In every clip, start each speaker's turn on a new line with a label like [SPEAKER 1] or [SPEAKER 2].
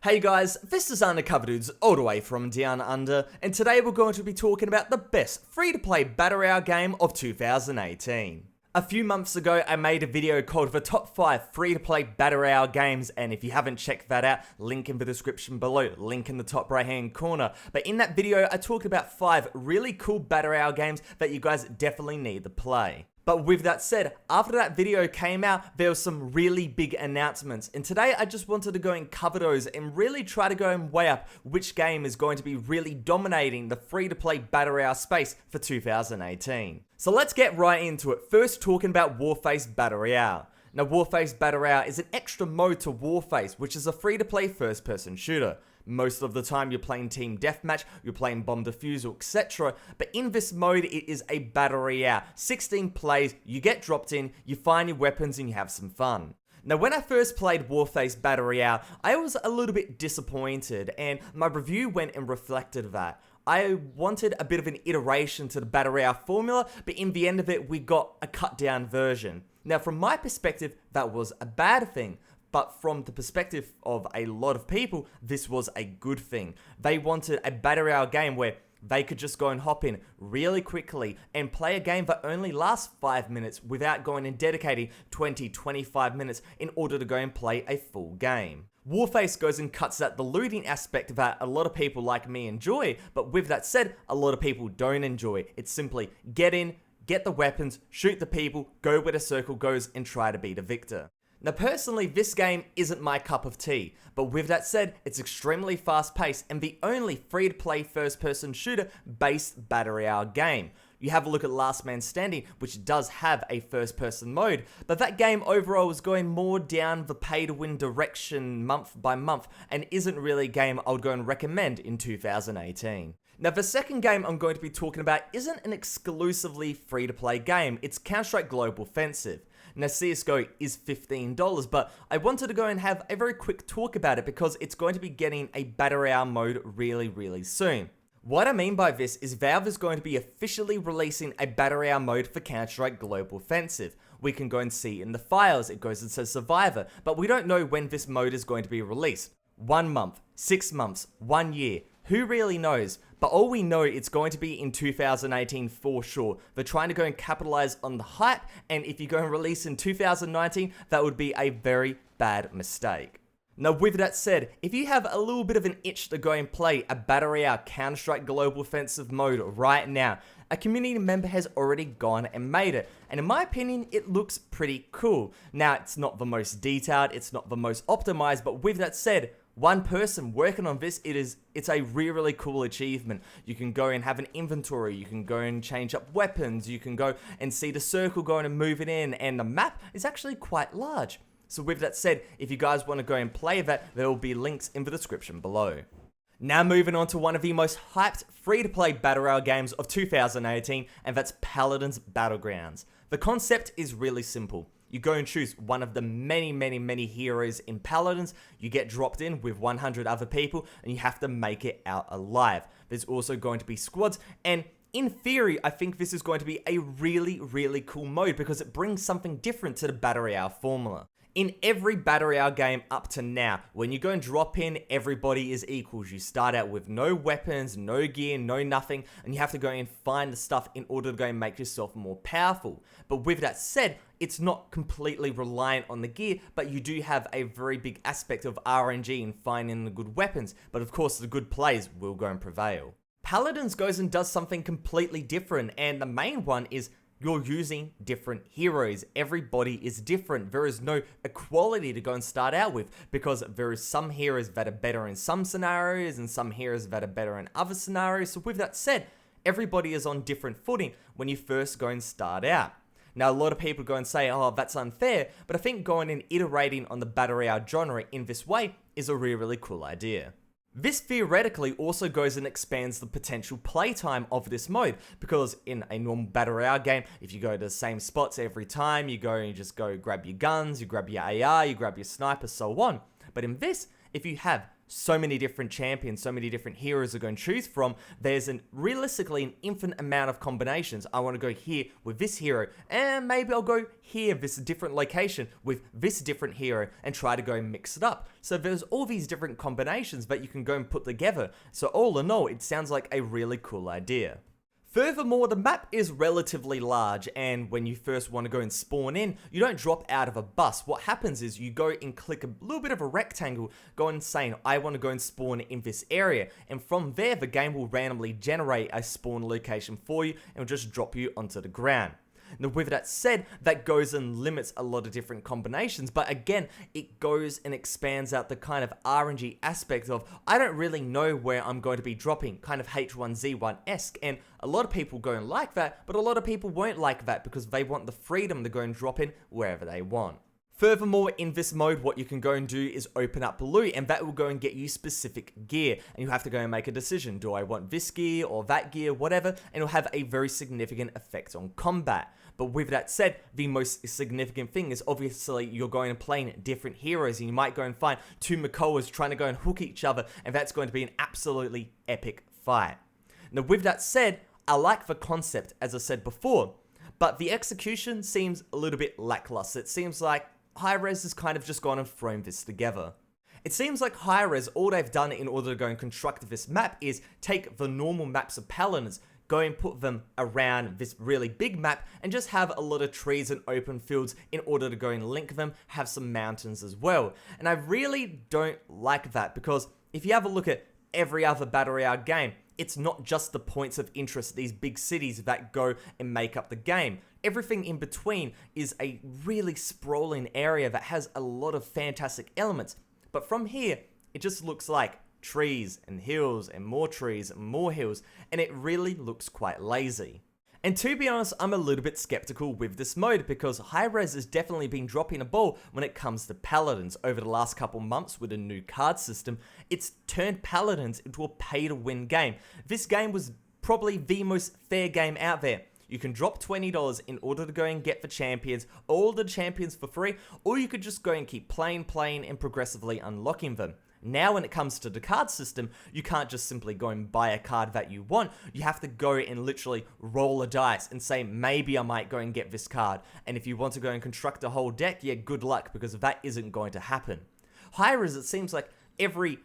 [SPEAKER 1] Hey guys, this is Undercover Dudes all the way from Down Under, and today we're going to be talking about the best free-to-play Battle Royale game of 2018. A few months ago, I made a video called the top 5 free-to-play Battle Royale games, and if you haven't checked that out, link in the description below, link in the top right-hand corner. But in that video, I talked about 5 really cool Battle Royale games that you guys definitely need to play. But with that said, after that video came out, there were some really big announcements. And today I just wanted to go and cover those and really try to go and weigh up which game is going to be really dominating the free-to-play Battle Royale space for 2018. So let's get right into it. First, talking about Warface Battle Royale. Now, Warface Battle Royale is an extra mode to Warface, which is a free-to-play first-person shooter. Most of the time you're playing team deathmatch, you're playing bomb defusal, etc. But in this mode, it is a battle royale. 16 plays, you get dropped in, you find your weapons and you have some fun. Now, when I first played Warface Battle Royale, I was a little bit disappointed, and my review went and reflected that. I wanted a bit of an iteration to the Battle Royale formula, but in the end of it, we got a cut down version. Now, from my perspective, that was a bad thing. But from the perspective of a lot of people, this was a good thing. They wanted a Battle Royale game where they could just go and hop in really quickly and play a game that only lasts 5 minutes without going and dedicating 20-25 minutes in order to go and play a full game. Warface goes and cuts out the looting aspect that a lot of people like me enjoy, but with that said, a lot of people don't enjoy. It's simply get in, get the weapons, shoot the people, go where the circle goes and try to be the victor. Now personally, this game isn't my cup of tea, but with that said, it's extremely fast paced and the only free-to-play first-person shooter based Battle Royale game. You have a look at Last Man Standing, which does have a first-person mode, but that game overall is going more down the pay-to-win direction month by month and isn't really a game I would go and recommend in 2018. Now, the second game I'm going to be talking about isn't an exclusively free-to-play game, it's Counter-Strike Global Offensive. Now, CSGO is $15, but I wanted to go and have a very quick talk about it because it's going to be getting a Battle Royale mode really soon. What I mean by this is Valve is going to be officially releasing a Battle Royale mode for Counter-Strike Global Offensive. We can go and see in the files, it goes and says Survivor, but we don't know when this mode is going to be released. 1 month, 6 months, 1 year. Who really knows? But all we know, it's going to be in 2018 for sure. They're trying to go and capitalize on the hype, and if you go and release in 2019, that would be a very bad mistake. Now, with that said, if you have a little bit of an itch to go and play a Battle Royale Counter-Strike Global Offensive mode right now, a community member has already gone and made it, and in my opinion, it looks pretty cool. Now, it's not the most detailed, it's not the most optimized, but with that said, one person working on this, it's a really cool achievement. You can go and have an inventory, you can go and change up weapons, you can go and see the circle going and move it in, and the map is actually quite large. So with that said, if you guys want to go and play that, there will be links in the description below. Now moving on to one of the most hyped free-to-play Battle Royale games of 2018, and that's Paladins Battlegrounds. The concept is really simple. You go and choose one of the many heroes in Paladins, you get dropped in with 100 other people, and you have to make it out alive. There's also going to be squads, and in theory, I think this is going to be a really cool mode because it brings something different to the Battle Royale formula. In every Battle Royale game up to now, when you go and drop in, everybody is equals. You start out with no weapons, no gear, no nothing, and you have to go and find the stuff in order to go and make yourself more powerful. But with that said, it's not completely reliant on the gear, but you do have a very big aspect of RNG in finding the good weapons, but of course the good plays will go and prevail. Paladins goes and does something completely different, and the main one is you're using different heroes. Everybody is different. There is no equality to go and start out with because there is some heroes that are better in some scenarios and some heroes that are better in other scenarios. So with that said, everybody is on different footing when you first go and start out. Now, a lot of people go and say, oh, that's unfair, but I think going and iterating on the Battle Royale genre in this way is a really cool idea. This theoretically also goes and expands the potential playtime of this mode, because in a normal Battle Royale game, if you go to the same spots every time, you go and you just go grab your guns, you grab your AR, you grab your sniper, so on. But in this, if you have so many different champions, so many different heroes to go and choose from, there's realistically an infinite amount of combinations. I want to go here with this hero, and maybe I'll go here, this different location with this different hero, and try to go and mix it up. So there's all these different combinations that you can go and put together. So all in all, it sounds like a really cool idea. Furthermore, the map is relatively large, and when you first want to go and spawn in, you don't drop out of a bus. What happens is you go and click a little bit of a rectangle, go and saying, I want to go and spawn in this area, and from there, the game will randomly generate a spawn location for you, and will just drop you onto the ground. Now, with that said, that goes and limits a lot of different combinations, but again, it goes and expands out the kind of RNG aspect of, I don't really know where I'm going to be dropping, kind of H1Z1-esque, and a lot of people go and like that, but a lot of people won't like that because they want the freedom to go and drop in wherever they want. Furthermore, in this mode, what you can go and do is open up loot, and that will go and get you specific gear, and you have to go and make a decision. Do I want this gear or that gear, whatever, and it'll have a very significant effect on combat. But with that said, the most significant thing is obviously you're going to play different heroes, and you might go and find two Makoas trying to go and hook each other, and that's going to be an absolutely epic fight. Now, with that said, I like the concept, as I said before, but the execution seems a little bit lackluster. It seems like Hi-Rez has kind of just gone and thrown this together. It seems like Hi-Rez, all they've done in order to go and construct this map is take the normal maps of Paladins, go and put them around this really big map, and just have a lot of trees and open fields in order to go and link them, have some mountains as well. And I really don't like that, because if you have a look at every other Battle Royale game, it's not just the points of interest, these big cities that go and make up the game. Everything in between is a really sprawling area that has a lot of fantastic elements. But from here, it just looks like trees and hills and more trees and more hills, and it really looks quite lazy. And to be honest, I'm a little bit skeptical with this mode, because Hi-Rez has definitely been dropping a ball when it comes to Paladins. Over the last couple months with a new card system, it's turned Paladins into a pay-to-win game. This game was probably the most fair game out there. You can drop $20 in order to go and get the champions, all the champions for free, or you could just go and keep playing, and progressively unlocking them. Now when it comes to the card system, you can't just simply go and buy a card that you want. You have to go and literally roll a dice and say, maybe I might go and get this card. And if you want to go and construct a whole deck, yeah, good luck, because that isn't going to happen. Hi-Rez, it seems like every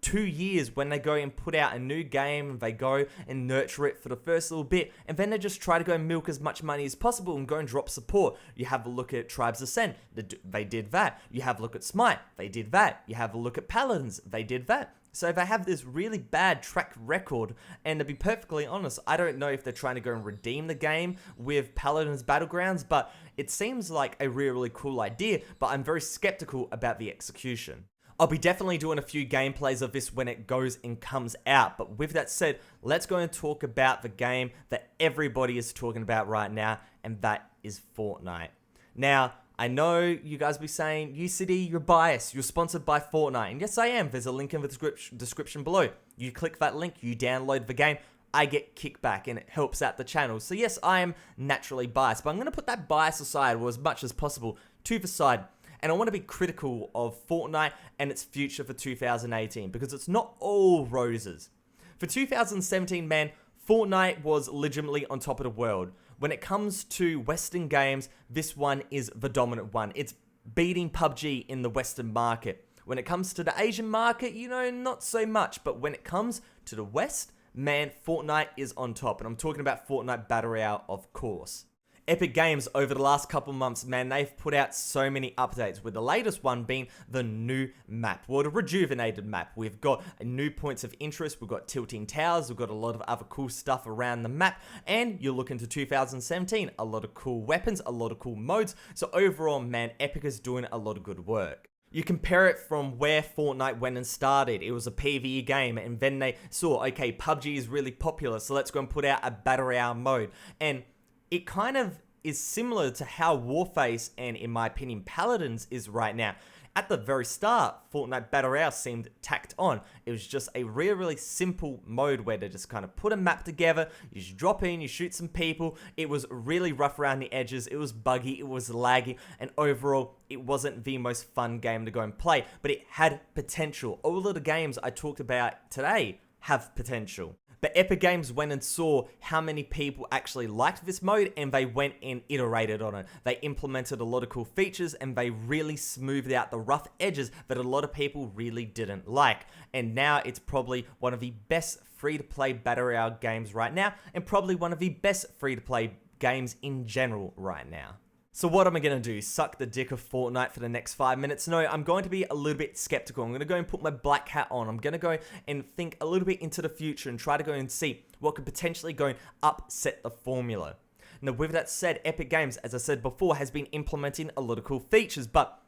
[SPEAKER 1] 2 years when they go and put out a new game, they go and nurture it for the first little bit, and then they just try to go and milk as much money as possible and go and drop support. You have a look at Tribes Ascend, they did that. You have a look at Smite, they did that. You have a look at Paladins, they did that. So they have this really bad track record, and to be perfectly honest, I don't know if they're trying to go and redeem the game with Paladins Battlegrounds, but it seems like a really cool idea, but I'm very skeptical about the execution. I'll be definitely doing a few gameplays of this when it goes and comes out, but with that said, let's go and talk about the game that everybody is talking about right now, and that is Fortnite. Now, I know you guys be saying, UCD, you're biased, you're sponsored by Fortnite, and yes I am. There's a link in the description below. You click that link, you download the game, I get kickback, and it helps out the channel. So yes, I am naturally biased, but I'm going to put that bias aside, or as much as possible, to the side. And I want to be critical of Fortnite and its future for 2018, because it's not all roses. For 2017, man, Fortnite was legitimately on top of the world. When it comes to Western games, this one is the dominant one. It's beating PUBG in the Western market. When it comes to the Asian market, you know, not so much. But when it comes to the West, man, Fortnite is on top. And I'm talking about Fortnite Battle Royale, of course. Epic Games, over the last couple months, man, they've put out so many updates, with the latest one being the new map, well, the rejuvenated map. We've got new points of interest, we've got tilting towers, we've got a lot of other cool stuff around the map, and you look into 2017, a lot of cool weapons, a lot of cool modes. So overall, man, Epic is doing a lot of good work. You compare it from where Fortnite went and started. It was a PvE game, and then they saw, okay, PUBG is really popular, so let's go and put out a Battle Royale mode. And it kind of is similar to how Warface and, in my opinion, Paladins is right now. At the very start, Fortnite Battle Royale seemed tacked on. It was just a really simple mode where they just kind of put a map together, you just drop in, you shoot some people. It was really rough around the edges, it was buggy, it was laggy, and overall, it wasn't the most fun game to go and play, but it had potential. All of the games I talked about today have potential. But Epic Games went and saw how many people actually liked this mode, and they went and iterated on it. They implemented a lot of cool features, and they really smoothed out the rough edges that a lot of people really didn't like. And now it's probably one of the best free-to-play Battle Royale games right now, and probably one of the best free-to-play games in general right now. So what am I going to do? Suck the dick of Fortnite for the next 5 minutes? No, I'm going to be a little bit skeptical. I'm going to go and put my black hat on. I'm going to go and think a little bit into the future and try to go and see what could potentially go and upset the formula. Now, with that said, Epic Games, as I said before, has been implementing a lot of cool features, but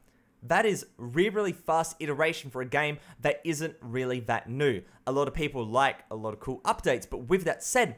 [SPEAKER 1] that is really fast iteration for a game that isn't really that new. A lot of people like a lot of cool updates, but with that said,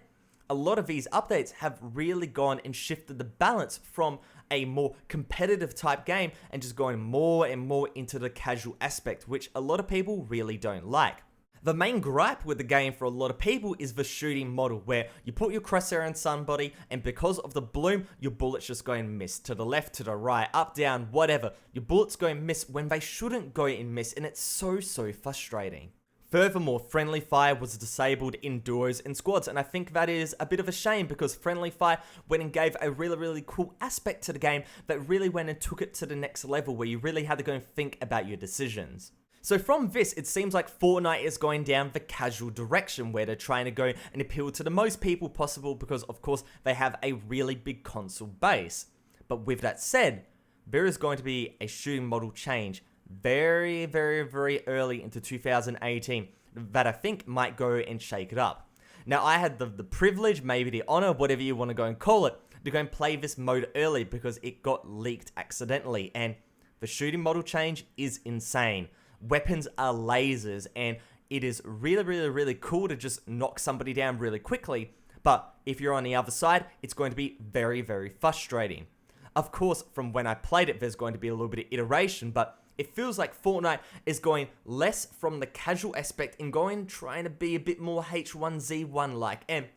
[SPEAKER 1] a lot of these updates have really gone and shifted the balance from a more competitive type game and just going more and more into the casual aspect, which a lot of people really don't like. The main gripe with the game for a lot of people is the shooting model, where you put your crosshair on somebody, and because of the bloom, your bullets just go and miss. To the left, to the right, up, down, whatever. Your bullets go and miss when they shouldn't go and miss, and it's so frustrating. Furthermore, friendly fire was disabled in duos and squads, and I think that is a bit of a shame because friendly fire went and gave a really cool aspect to the game that really went and took it to the next level where you really had to go and think about your decisions. So from this, it seems like Fortnite is going down the casual direction where they're trying to go and appeal to the most people possible because, of course, they have a really big console base. But with that said, there is going to be a shooting model change very early into 2018 that I think might go and shake it up. Now, I had the privilege, maybe the honor, whatever you want to go and call it, to go and play this mode early because it got leaked accidentally, and the shooting model change is insane. Weapons are lasers, and it is really cool to just knock somebody down really quickly, but if you're on the other side, it's going to be very frustrating. Of course, from when I played it, there's going to be a little bit of iteration, but it feels like Fortnite is going less from the casual aspect and trying to be a bit more H1Z1 like. And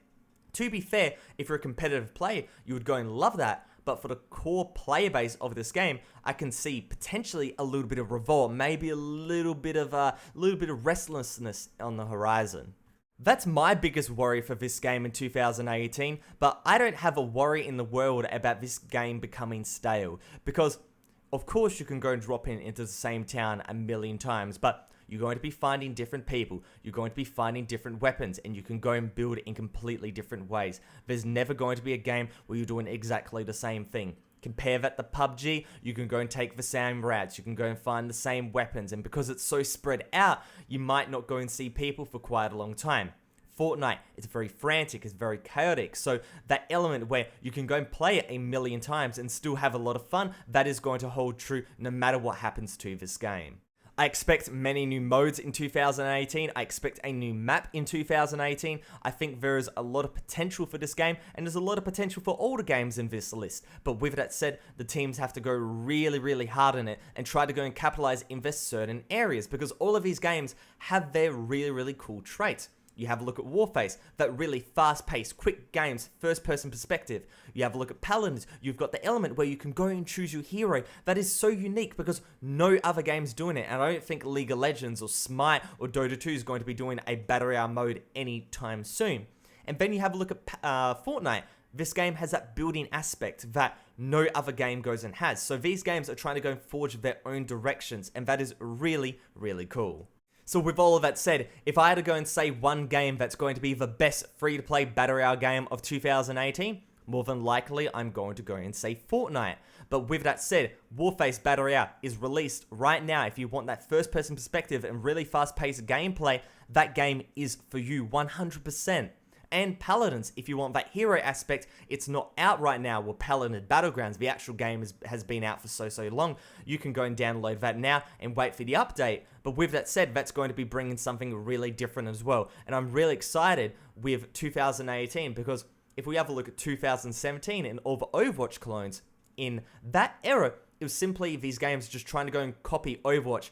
[SPEAKER 1] to be fair, if you're a competitive player, you would go and love that. But for the core player base of this game, I can see potentially a little bit of revolt, maybe a little bit of restlessness on the horizon. That's my biggest worry for this game in 2018, but I don't have a worry in the world about this game becoming stale, because of course you can go and drop into the same town a million times, but you're going to be finding different people, you're going to be finding different weapons, and you can go and build in completely different ways. There's never going to be a game where you're doing exactly the same thing. Compare that to PUBG, you can go and take the same routes, you can go and find the same weapons, and because it's so spread out, you might not go and see people for quite a long time. Fortnite, it's very frantic, it's very chaotic, so that element where you can go and play it a million times and still have a lot of fun, that is going to hold true no matter what happens to this game. I expect many new modes in 2018, I expect a new map in 2018, I think there is a lot of potential for this game, and there's a lot of potential for all the games in this list, but with that said, the teams have to go really hard on it and try to go and capitalize in certain areas, because all of these games have their really cool traits. You have a look at Warface, that really fast-paced, quick games, first-person perspective. You have a look at Paladins, you've got the element where you can go and choose your hero. That is so unique because no other game's doing it, and I don't think League of Legends or Smite or Dota 2 is going to be doing a Battle Royale mode anytime soon. And then you have a look at Fortnite. This game has that building aspect that no other game goes and has. So these games are trying to go and forge their own directions, and that is really cool. So with all of that said, if I had to go and say one game that's going to be the best free-to-play Battle Royale game of 2018, more than likely I'm going to go and say Fortnite. But with that said, Warface Battle Royale is released right now. If you want that first-person perspective and really fast-paced gameplay, that game is for you 100%. And Paladins, if you want that hero aspect, it's not out right now. Well, Paladins Battlegrounds, the actual game has been out for so long. You can go and download that now and wait for the update. But with that said, that's going to be bringing something really different as well. And I'm really excited with 2018 because if we have a look at 2017 and all the Overwatch clones, in that era, It was simply these games just trying to go and copy Overwatch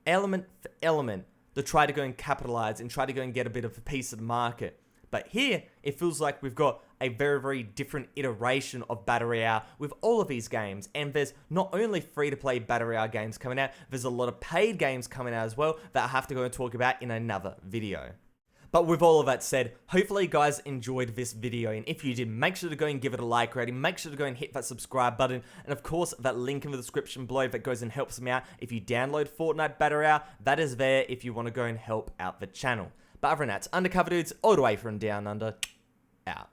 [SPEAKER 1] element for element to try to go and capitalize and try to go and get a bit of a piece of the market. But here, it feels like we've got a very, very different iteration of Battle Royale with all of these games. And there's not only free-to-play Battle Royale games coming out, there's a lot of paid games coming out as well that I have to go and talk about in another video. But with all of that said, hopefully you guys enjoyed this video, and if you did, make sure to go and give it a like rating, make sure to go and hit that subscribe button, and of course, that link in the description below that goes and helps me out. If you download Fortnite Battle Royale, that is there if you want to go and help out the channel. But other than that, it's Undercover Dudes, all the way from down under, out.